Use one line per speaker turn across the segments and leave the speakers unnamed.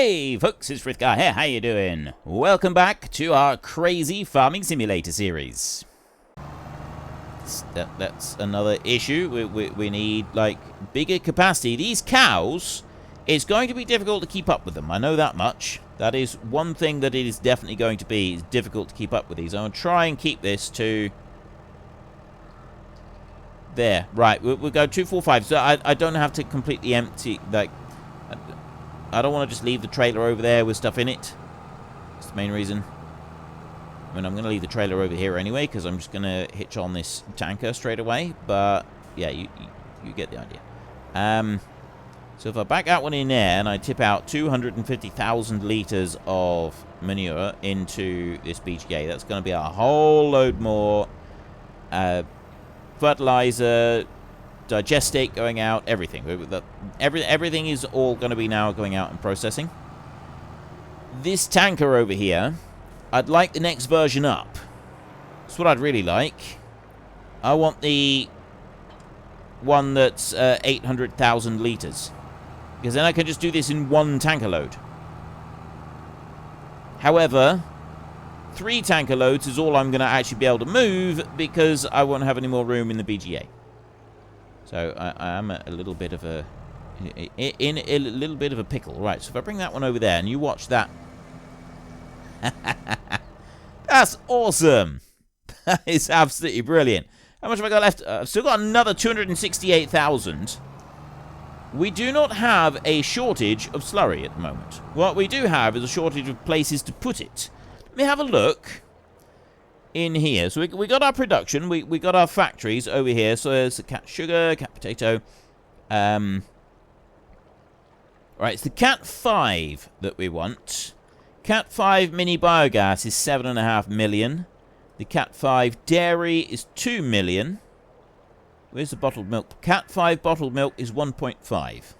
Hey folks, it's Frithgar here, how you doing? Welcome back to our crazy farming simulator series. That's another issue. We need, like, bigger capacity. These cows, it's going to be difficult to keep up with them. I know that much. That is one thing that it is definitely going to be. It's difficult to keep up with these. I'm going to try and keep this to... There. Right, we'll go 2, 4, 5. So I don't have to completely empty, like... I don't want to just leave the trailer over there with stuff in it. That's the main reason. I mean, I'm going to leave the trailer over here anyway, because I'm just going to hitch on this tanker straight away. But, yeah, you get the idea. So if I back that one in there, and I tip out 250,000 litres of manure into this BGA, that's going to be a whole load more fertilizer, digestate going out, everything. Everything is all going to be now going out and processing. This tanker over here, I'd like the next version up. That's what I'd really like. I want the one that's 800,000 litres. Because then I can just do this in one tanker load. However, 3 tanker loads is all I'm going to actually be able to move because I won't have any more room in the BGA. So I am a little bit of a little bit of a pickle. Right, so if I bring that one over there and you watch that. That's awesome. That is absolutely brilliant. How much have I got left? I've still got another 268,000. We do not have a shortage of slurry at the moment. What we do have is a shortage of places to put it. Let me have a look in here. So we got our production, we got our factories over here. So there's the cat sugar, cat potato. Right, it's the cat 5 that we want. Cat 5 mini biogas is 7.5 million. The cat 5 dairy is 2 million. Where's the bottled milk? Cat 5 bottled milk is 1.5.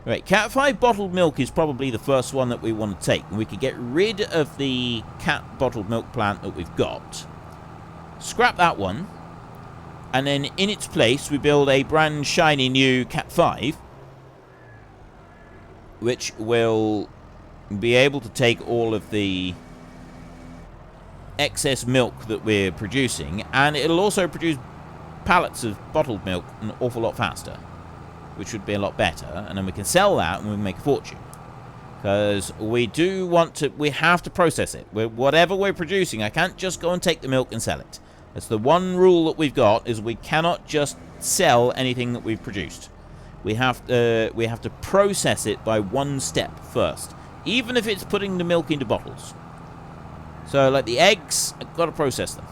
Right, cat 5 bottled milk is probably the first one that we want to take. And we could get rid of the cat bottled milk plant that we've got. Scrap that one. And then in its place, we build a brand shiny new cat 5. Which will be able to take all of the excess milk that we're producing. And it'll also produce pallets of bottled milk an awful lot faster, which would be a lot better, and then we can sell that and we'll make a fortune. Because we do want to, we have to process it. Whatever we're producing, I can't just go and take the milk and sell it. That's the one rule that we've got, is we cannot just sell anything that we've produced. We have to process it by one step first, even if it's putting the milk into bottles. So, like the eggs, I've got to process them,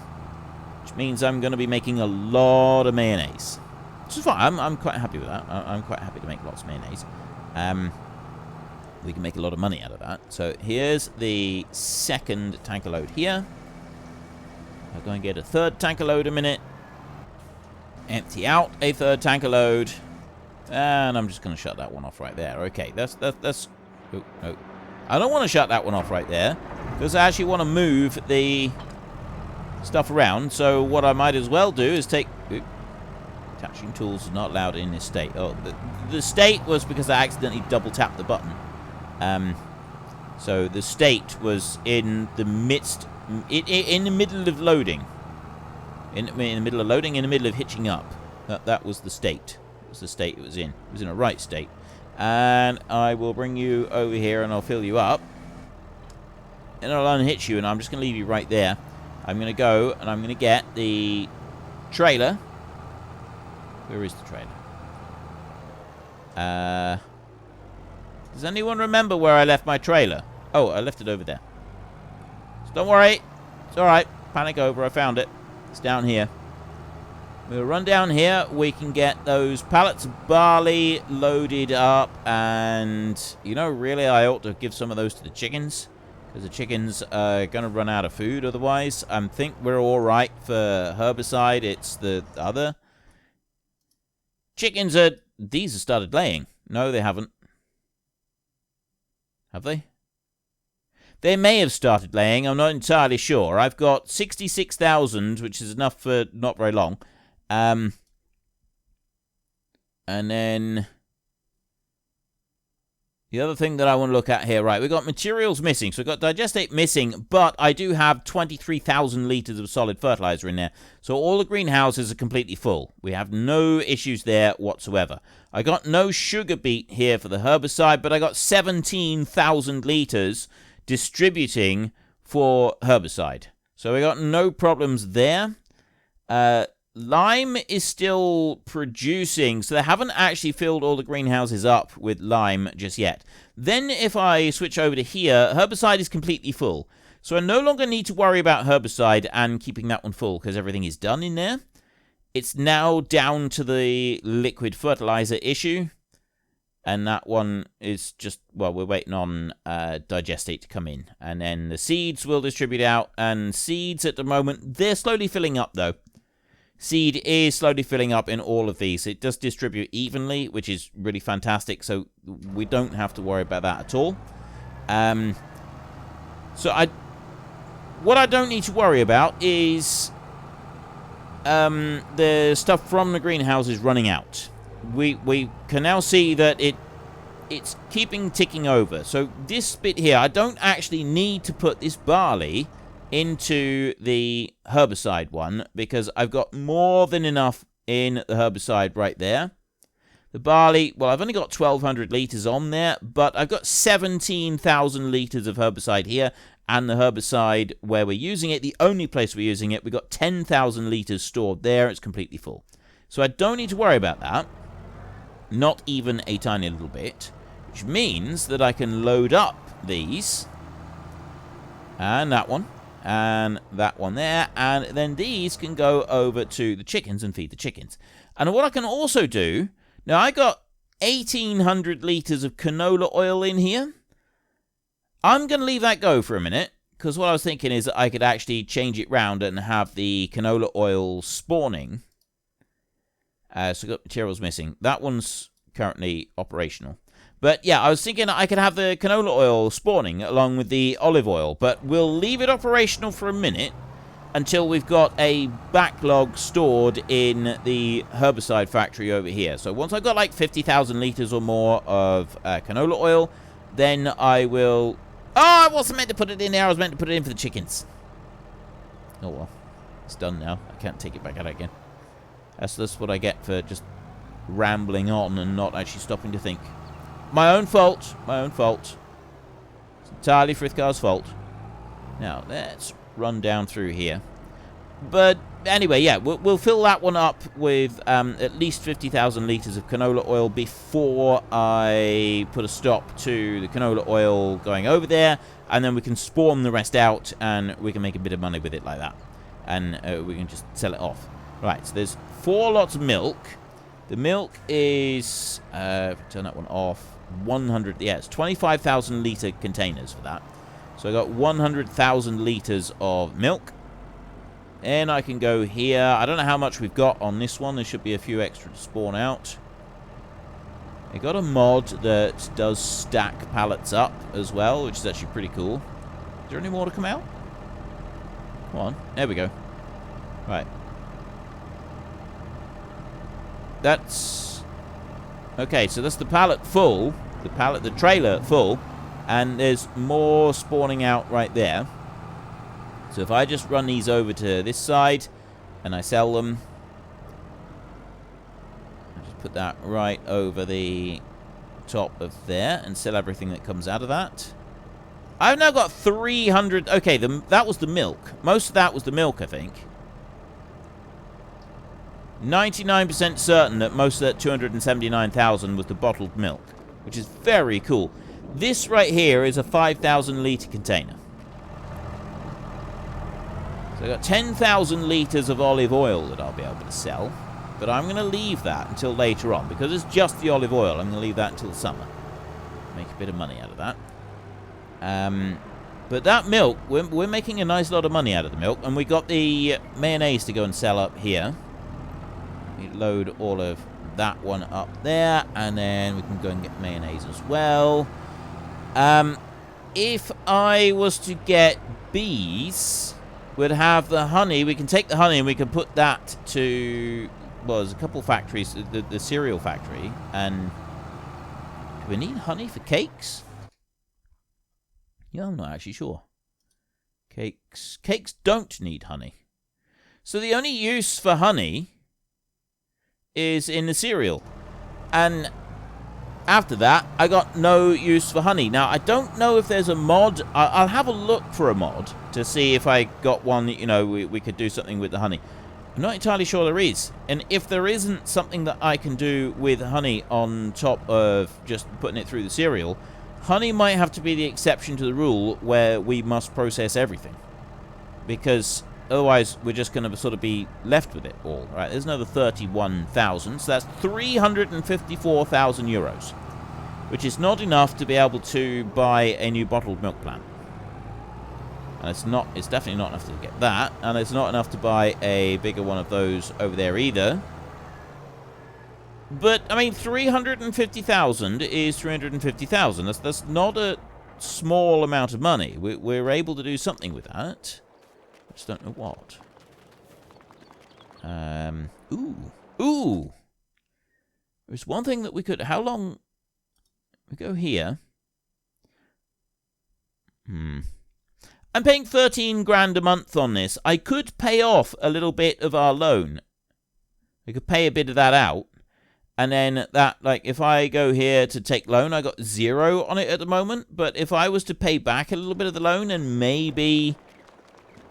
which means I'm going to be making a lot of mayonnaise. Which is fine. I'm quite happy with that. I'm quite happy to make lots of mayonnaise. We can make a lot of money out of that. So here's the second tanker load here. I'll go and get a third tanker load a minute. Empty out a third tanker load. And I'm just going to shut that one off right there. Okay, that's oh, no. I don't want to shut that one off right there, because I actually want to move the stuff around. So what I might as well do is take... Attaching tools is not allowed in this state. Oh, the state was because I accidentally double-tapped the button. So the state was in the midst... In the middle of loading. In the middle of loading, in the middle of hitching up. That was the state. It was the state it was in. It was in a right state. And I will bring you over here and I'll fill you up. And I'll unhitch you and I'm just going to leave you right there. I'm going to go and I'm going to get the trailer. Where is the trailer? Does anyone remember where I left my trailer? Oh, I left it over there. So don't worry. It's alright. Panic over. I found it. It's down here. We'll run down here. We can get those pallets of barley loaded up. And, you know, really, I ought to give some of those to the chickens. Because the chickens are going to run out of food otherwise. I think we're alright for herbicide. It's the other... Chickens are... These have started laying. No, they haven't. Have they? They may have started laying. I'm not entirely sure. I've got 66,000, which is enough for not very long. And then... The other thing that I want to look at here, right, we've got materials missing. So we've got digestate missing, but I do have 23,000 litres of solid fertilizer in there. So all the greenhouses are completely full. We have no issues there whatsoever. I got no sugar beet here for the herbicide, but I got 17,000 litres distributing for herbicide. So we got no problems there. Lime is still producing, so they haven't actually filled all the greenhouses up with lime just yet. Then if I switch over to here, herbicide is completely full. So I no longer need to worry about herbicide and keeping that one full because everything is done in there. It's now down to the liquid fertilizer issue. And that one is just, well, we're waiting on digestate to come in. And then the seeds will distribute out. And seeds at the moment, they're slowly filling up though. Seed is slowly filling up in all of these. It does distribute evenly, which is really fantastic. So we don't have to worry about that at all. What I don't need to worry about is the stuff from the greenhouses running out. We can now see that it's ticking over. So this bit here, I don't actually need to put this barley into the herbicide one because I've got more than enough in the herbicide right there. The barley, well, I've only got 1,200 litres on there, but I've got 17,000 litres of herbicide here, and the herbicide where we're using it, the only place we're using it, we've got 10,000 litres stored there. It's completely full. So I don't need to worry about that. Not even a tiny little bit, which means that I can load up these, and that one there, and then these can go over to the chickens and feed the chickens. And what I can also do, now I got 1,800 litres of canola oil in here. I'm going to leave that go for a minute, because what I was thinking is that I could actually change it round and have the canola oil spawning. So we've got materials missing. That one's currently operational. But yeah, I was thinking I could have the canola oil spawning along with the olive oil. But we'll leave it operational for a minute until we've got a backlog stored in the herbicide factory over here. So once I've got like 50,000 litres or more of canola oil, then I will... Oh, I wasn't meant to put it in there. I was meant to put it in for the chickens. Oh well. It's done now. I can't take it back out again. That's what I get for just rambling on and not actually stopping to think. My own fault. My own fault. It's entirely Frithgar's fault. Now, let's run down through here. But anyway, yeah, we'll fill that one up with at least 50,000 litres of canola oil before I put a stop to the canola oil going over there. And then we can spawn the rest out and we can make a bit of money with it like that. And we can just sell it off. Right, so there's 4 lots of milk. The milk is, turn that one off, 100, yeah, it's 25,000 litre containers for that. So I got 100,000 litres of milk. And I can go here. I don't know how much we've got on this one. There should be a few extra to spawn out. I got a mod that does stack pallets up as well, which is actually pretty cool. Is there any more to come out? Come on, there we go. Right. That's... Okay, so that's the pallet full. The trailer full. And there's more spawning out right there. So if I just run these over to this side and I sell them, I just put that right over the top of there and sell everything that comes out of that. I've now got 300... Okay, that was the milk. Most of that was the milk, I think. 99% certain that most of that 279,000 was the bottled milk, which is very cool. This right here is a 5,000 litre container. So I've got 10,000 litres of olive oil that I'll be able to sell. But I'm going to leave that until later on. Because it's just the olive oil, I'm going to leave that until the summer. Make a bit of money out of that. But that milk, we're making a nice lot of money out of the milk. And we got the mayonnaise to go and sell up here. We load all of that one up there. And then we can go and get mayonnaise as well. If I was to get bees... We'd have the honey. We can take the honey and we can put that to... Well, there's a couple factories. The cereal factory. And Do we need honey for cakes? Yeah, I'm not actually sure. Cakes don't need honey. So the only use for honey is in the cereal. And after that, I got no use for honey. Now, I don't know if there's a mod. I'll have a look for a mod to see if I got one, you know, we could do something with the honey. I'm not entirely sure there is. And if there isn't something that I can do with honey on top of just putting it through the cereal, honey might have to be the exception to the rule where we must process everything. Because otherwise, we're just going to sort of be left with it all. Right, there's another 31,000. So that's 354,000 euros. Which is not enough to be able to buy a new bottled milk plant. And it's definitely not enough to get that. And it's not enough to buy a bigger one of those over there either. But, I mean, 350,000 is 350,000. That's not a small amount of money. We're able to do something with that. I just don't know what. Ooh. There's one thing that we could... How long... We go here. I'm paying 13 grand a month on this. I could pay off a little bit of our loan. We could pay a bit of that out. And then that, like, if I go here to take loan, I got 0 on it at the moment. But if I was to pay back a little bit of the loan and maybe...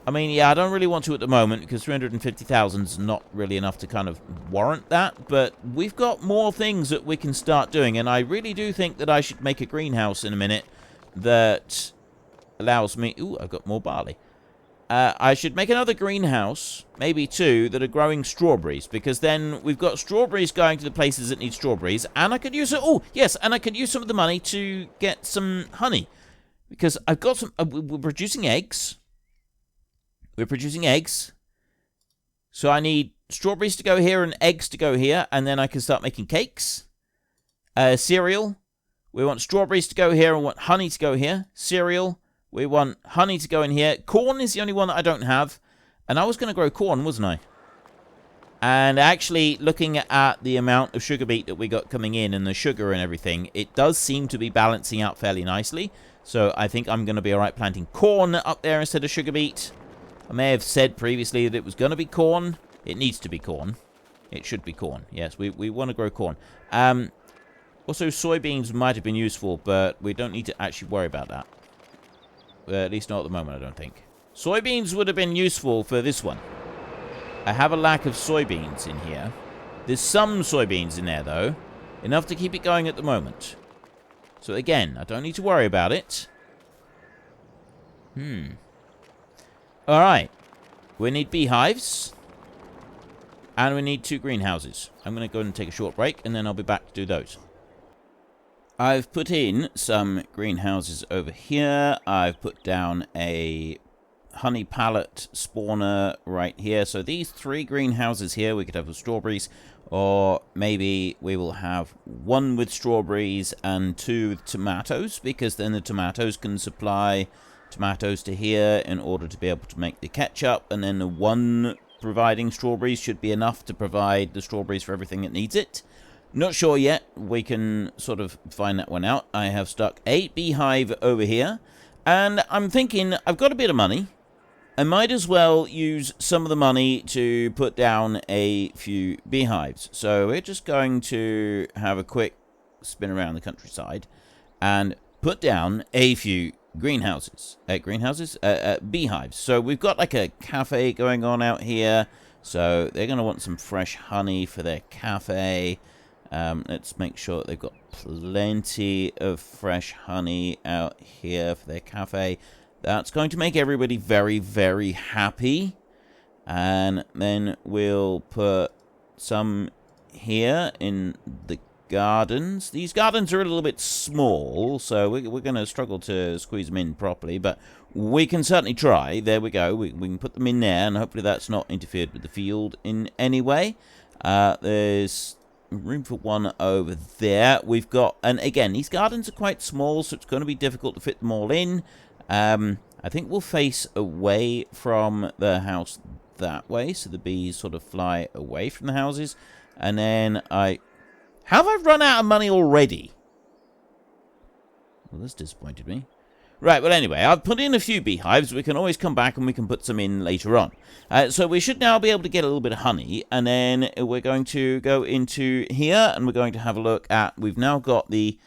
I mean, yeah, I don't really want to at the moment because 350,000 is not really enough to kind of warrant that. But we've got more things that we can start doing. And I really do think that I should make a greenhouse in a minute that allows me... Ooh, I've got more barley. I should make another greenhouse, maybe 2, that are growing strawberries. Because then we've got strawberries going to the places that need strawberries. And I could use it... Oh, yes, and I could use some of the money to get some honey. Because I've got some... we're producing eggs. We're producing eggs. So I need strawberries to go here and eggs to go here. And then I can start making cakes. Cereal. We want strawberries to go here and want honey to go here. Cereal. We want honey to go in here. Corn is the only one that I don't have. And I was going to grow corn, wasn't I? And actually, looking at the amount of sugar beet that we got coming in and the sugar and everything, it does seem to be balancing out fairly nicely. So I think I'm going to be alright planting corn up there instead of sugar beet. I may have said previously that it was going to be corn. It needs to be corn. It should be corn. Yes, we want to grow corn. Also, soybeans might have been useful, but we don't need to actually worry about that. At least not at the moment, I don't think. Soybeans would have been useful for this one. I have a lack of soybeans in here. There's some soybeans in there, though. Enough to keep it going at the moment. So, again, I don't need to worry about it. Alright. We need beehives. And we need 2 greenhouses. I'm going to go and take a short break, and then I'll be back to do those. I've put in some greenhouses over here. I've put down a honey pallet spawner right here. So these 3 greenhouses here, we could have with strawberries, or maybe we will have 1 with strawberries and 2 with tomatoes, because then the tomatoes can supply tomatoes to here in order to be able to make the ketchup, and then the 1 providing strawberries should be enough to provide the strawberries for everything that needs it. Not sure yet. We can sort of find that one out. I have stuck a beehive over here. And I'm thinking, I've got a bit of money. I might as well use some of the money to put down a few beehives. So we're just going to have a quick spin around the countryside and put down a few greenhouses. Beehives. So we've got like a cafe going on out here. So they're going to want some fresh honey for their cafe. Let's make sure that they've got plenty of fresh honey out here for their cafe. That's going to make everybody very, very happy. And then we'll put some here in the gardens. These gardens are a little bit small, so we're going to struggle to squeeze them in properly, but we can certainly try. There we go. We can put them in there, and hopefully that's not interfered with the field in any way. There's room for 1 over there. We've got, and again, these gardens are quite small, so it's going to be difficult to fit them all in. I think we'll face away from the house that way, so the bees sort of fly away from the houses. And then have I run out of money already? Well, this disappointed me. Right, well, anyway, I've put in a few beehives. We can always come back and we can put some in later on. So we should now be able to get a little bit of honey, and then we're going to go into here, and we're going to have a look at... We've now got the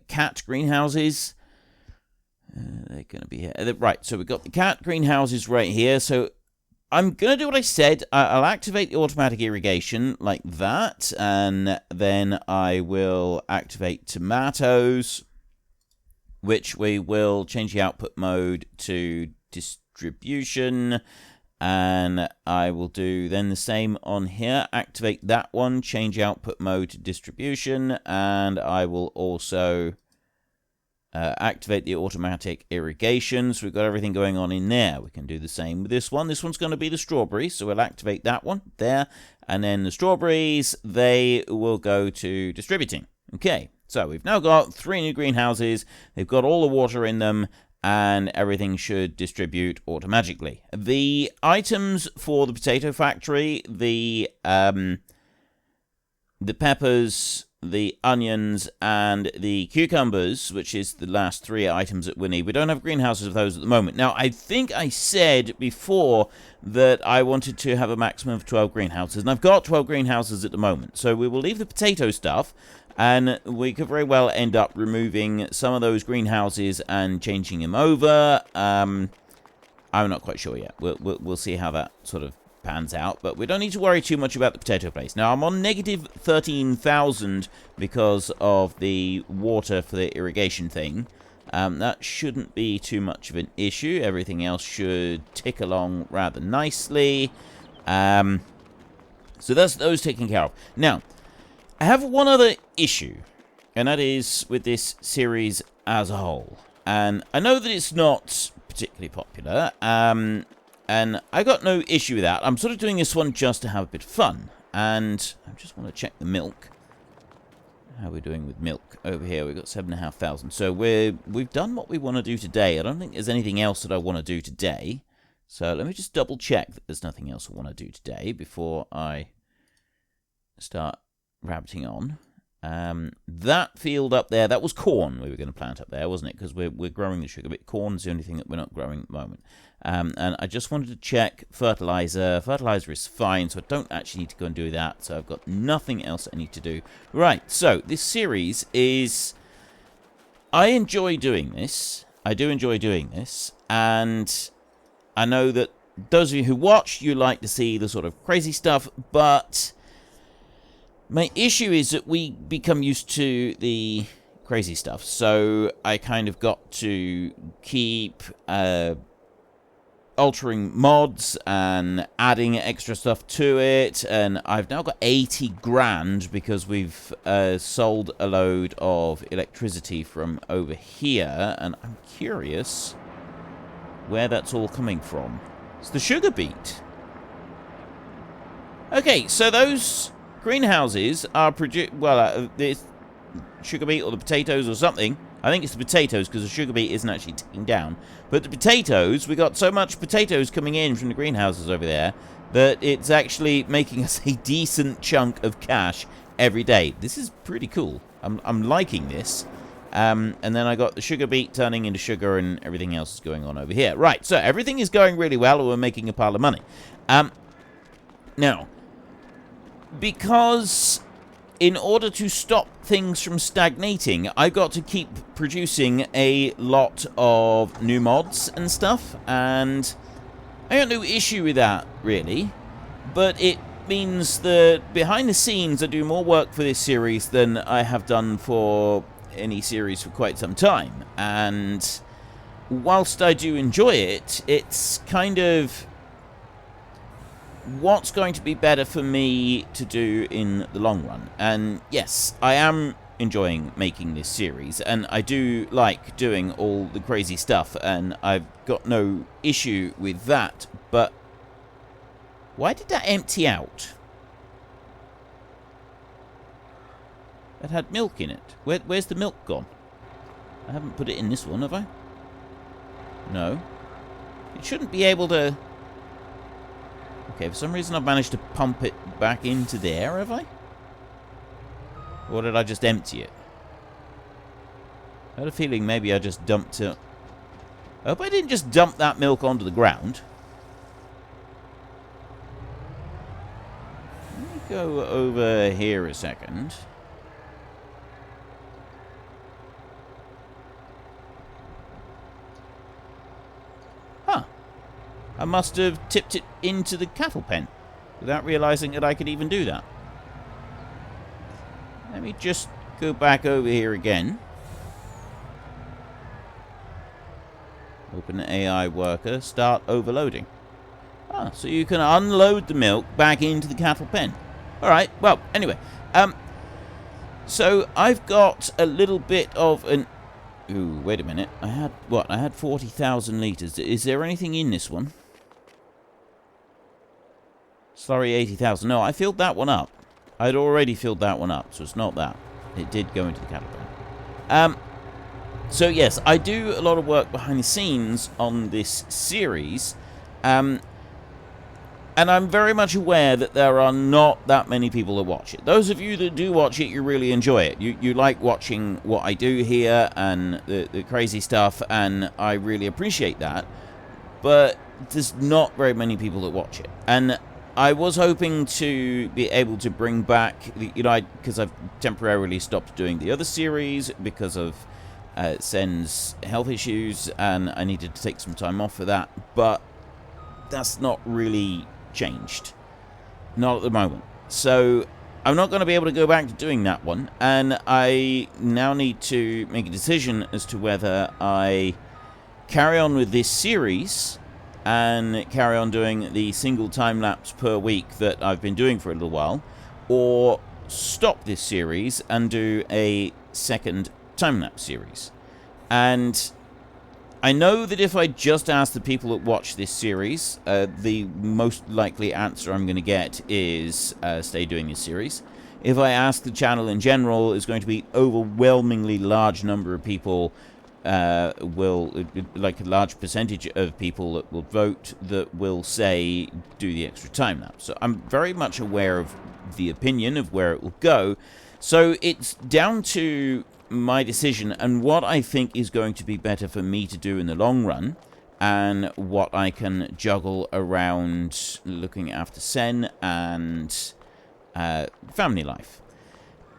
cat greenhouses. They're going to be here. Right, so we've got the cat greenhouses right here. So I'm going to do what I said. I'll activate the automatic irrigation like that, and then I will activate tomatoes, which we will change the output mode to distribution, and I will do then the same on here. Activate that one, change output mode to distribution, and I will also activate the automatic irrigation. So we've got everything going on in there. We can do the same with this one. This one's going to be the strawberries, so we'll activate that one there, and then the strawberries, they will go to distributing. Okay. So we've now got 3 new greenhouses. They've got all the water in them, and everything should distribute automatically. The items for the potato factory, the peppers, the onions, and the cucumbers, which is the last 3 items that we need. We don't have greenhouses of those at the moment. Now, I think I said before that I wanted to have a maximum of 12 greenhouses, and I've got 12 greenhouses at the moment. So we will leave the potato stuff, and we could very well end up removing some of those greenhouses and changing them over. I'm not quite sure yet. We'll see how that sort of pans out, but we don't need to worry too much about the potato place. Now, I'm on negative 13,000 because of the water for the irrigation thing. That shouldn't be too much of an issue. Everything else should tick along rather nicely. So that's those taken care of. Now, I have one other issue, and that is with this series as a whole. And I know that it's not particularly popular, and I got no issue with that. I'm sort of doing this one just to have a bit of fun, and I just want to check the milk. How are we doing with milk? Over here, we've got 7,500. So we've done what we want to do today. I don't think there's anything else that I want to do today. So let me just double check that there's nothing else I want to do today before I start rabbiting on. That field up there, that was corn we were going to plant up there, wasn't it? Because we're growing the sugar beet. Corn's the only thing that we're not growing at the moment. And I just wanted to check fertilizer. Fertilizer is fine, so I don't actually need to go and do that. So I've got nothing else I need to do. Right, so this series is... I enjoy doing this. I do enjoy doing this. And I know that those of you who watch, you like to see the sort of crazy stuff, but... my issue is that we become used to the crazy stuff, so I kind of got to keep altering mods and adding extra stuff to it, and I've now got 80 grand because we've sold a load of electricity from over here, and I'm curious where that's all coming from. It's the sugar beet. Okay, so those... greenhouses are the sugar beet or the potatoes or something. I think it's the potatoes because the sugar beet isn't actually ticking down. But the potatoes, we got so much potatoes coming in from the greenhouses over there that it's actually making us a decent chunk of cash every day. This is pretty cool. I'm liking this. And then I got the sugar beet turning into sugar and everything else is going on over here. Right, so everything is going really well and we're making a pile of money. Now... because in order to stop things from stagnating, I got to keep producing a lot of new mods and stuff, and I got no issue with that, really. But it means that behind the scenes I do more work for this series than I have done for any series for quite some time. And whilst I do enjoy it, it's kind of... what's going to be better for me to do in the long run. And yes, I am enjoying making this series, and I do like doing all the crazy stuff, and I've got no issue with that, but why did that empty out? That had milk in it. Where's the milk gone? I haven't put it in this one, have I? No. It shouldn't be able to... okay, for some reason I've managed to pump it back into there, have I? Or did I just empty it? I had a feeling maybe I just dumped it. I hope I didn't just dump that milk onto the ground. Let me go over here a second. Huh. I must have tipped it into the cattle pen without realizing that I could even do that. Let me just go back over here again. Open the AI worker, start overloading. Ah, so you can unload the milk back into the cattle pen. Alright, well, anyway. So I've got a little bit of an... Ooh, wait a minute. I had, what? I had 40,000 litres. Is there anything in this one? Slurry 80,000. No, I filled that one up. I'd already filled that one up, so it's not that. It did go into the cattle pen. So yes, I do a lot of work behind the scenes on this series, and I'm very much aware that there are not that many people that watch it. Those of you that do watch it, you really enjoy it. You like watching what I do here and the crazy stuff, and I really appreciate that. But there's not very many people that watch it, and I was hoping to be able to bring back, because I've temporarily stopped doing the other series because of Sen's health issues, and I needed to take some time off for that, but that's not really changed. Not at the moment. So I'm not going to be able to go back to doing that one, and I now need to make a decision as to whether I carry on with this series and carry on doing the single time-lapse per week that I've been doing for a little while, or stop this series and do a second time-lapse series. And I know that if I just ask the people that watch this series, the most likely answer I'm going to get is stay doing this series. If I ask the channel in general, it's going to be overwhelmingly large number of people like a large percentage of people that will vote that will say do the extra time lapse. So I'm very much aware of the opinion of where it will go. So it's down to my decision and what I think is going to be better for me to do in the long run, and what I can juggle around looking after Sen and family life.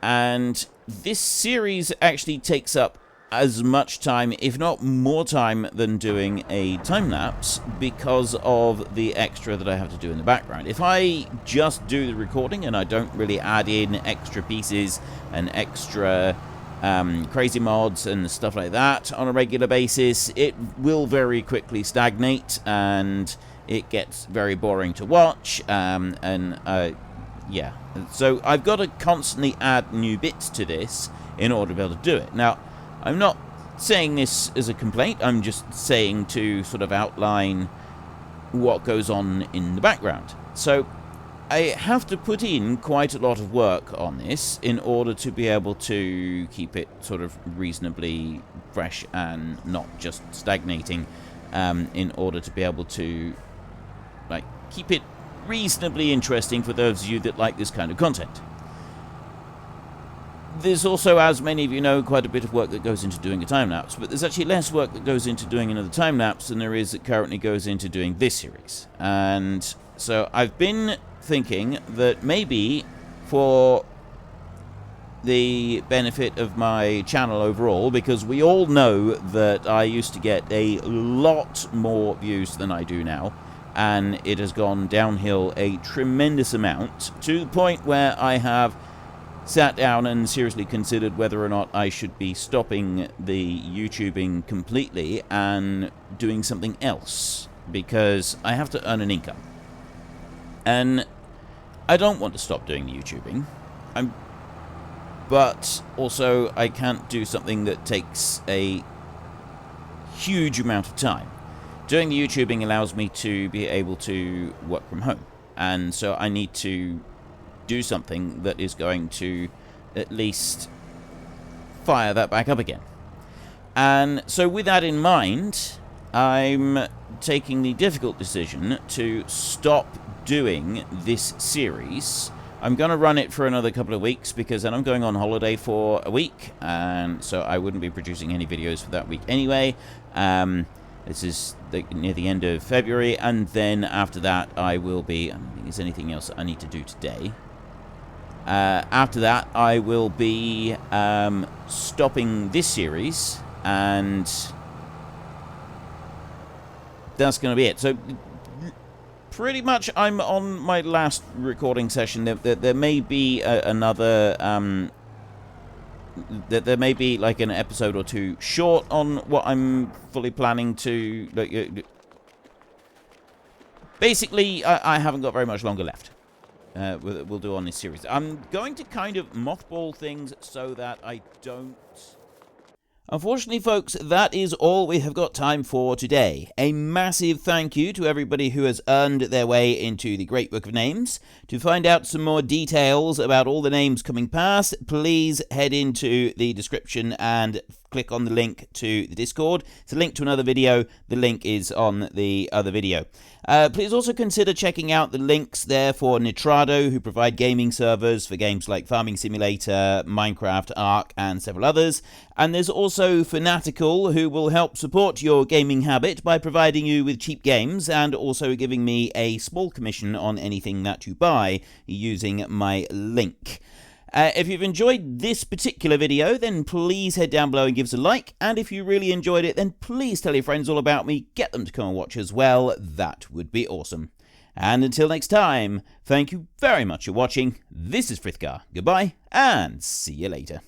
And this series actually takes up as much time, if not more time, than doing a time-lapse because of the extra that I have to do in the background. If I just do the recording and I don't really add in extra pieces and extra crazy mods and stuff like that on a regular basis, it will very quickly stagnate and it gets very boring to watch, yeah. So I've got to constantly add new bits to this in order to be able to do it. Now, I'm not saying this as a complaint, I'm just saying to sort of outline what goes on in the background. So I have to put in quite a lot of work on this in order to be able to keep it sort of reasonably fresh and not just stagnating, in order to be able to keep it reasonably interesting for those of you that like this kind of content. There's also, as many of you know, quite a bit of work that goes into doing a time-lapse, but there's actually less work that goes into doing another time-lapse than there is that currently goes into doing this series. And so I've been thinking that maybe for the benefit of my channel overall, because we all know that I used to get a lot more views than I do now, and it has gone downhill a tremendous amount, to the point where I have sat down and seriously considered whether or not I should be stopping the YouTubing completely and doing something else, because I have to earn an income. And I don't want to stop doing the YouTubing, but also I can't do something that takes a huge amount of time. Doing the YouTubing allows me to be able to work from home, and so I need to do something that is going to at least fire that back up again. And so with that in mind, I'm taking the difficult decision to stop doing this series I'm going to run it for another couple of weeks because then I'm going on holiday for a week, and so I wouldn't be producing any videos for that week anyway. This is near the end of February, and then after that I will be... I don't think there's anything else that I need to do today. After that I will be stopping this series, and that's going to be it. So pretty much I'm on my last recording session. There may be another... there may be like an episode or two short on what I'm fully planning to... basically, I haven't got very much longer left. We'll do on this series. I'm going to kind of mothball things so that I don't... Unfortunately, folks, that is all we have got time for today. A massive thank you to everybody who has earned their way into the Great Book of Names. To find out some more details about all the names coming past, please head into the description and click on the link to the Discord. It's a link to another video. The link is on the other video. Please also consider checking out the links there for Nitrado, who provide gaming servers for games like Farming Simulator, Minecraft, Ark, and several others. And there's also Fanatical, who will help support your gaming habit by providing you with cheap games and also giving me a small commission on anything that you buy using my link. If you've enjoyed this particular video, then please head down below and give us a like. And if you really enjoyed it, then please tell your friends all about me. Get them to come and watch as well. That would be awesome. And until next time, thank you very much for watching. This is Frithgar. Goodbye, and see you later.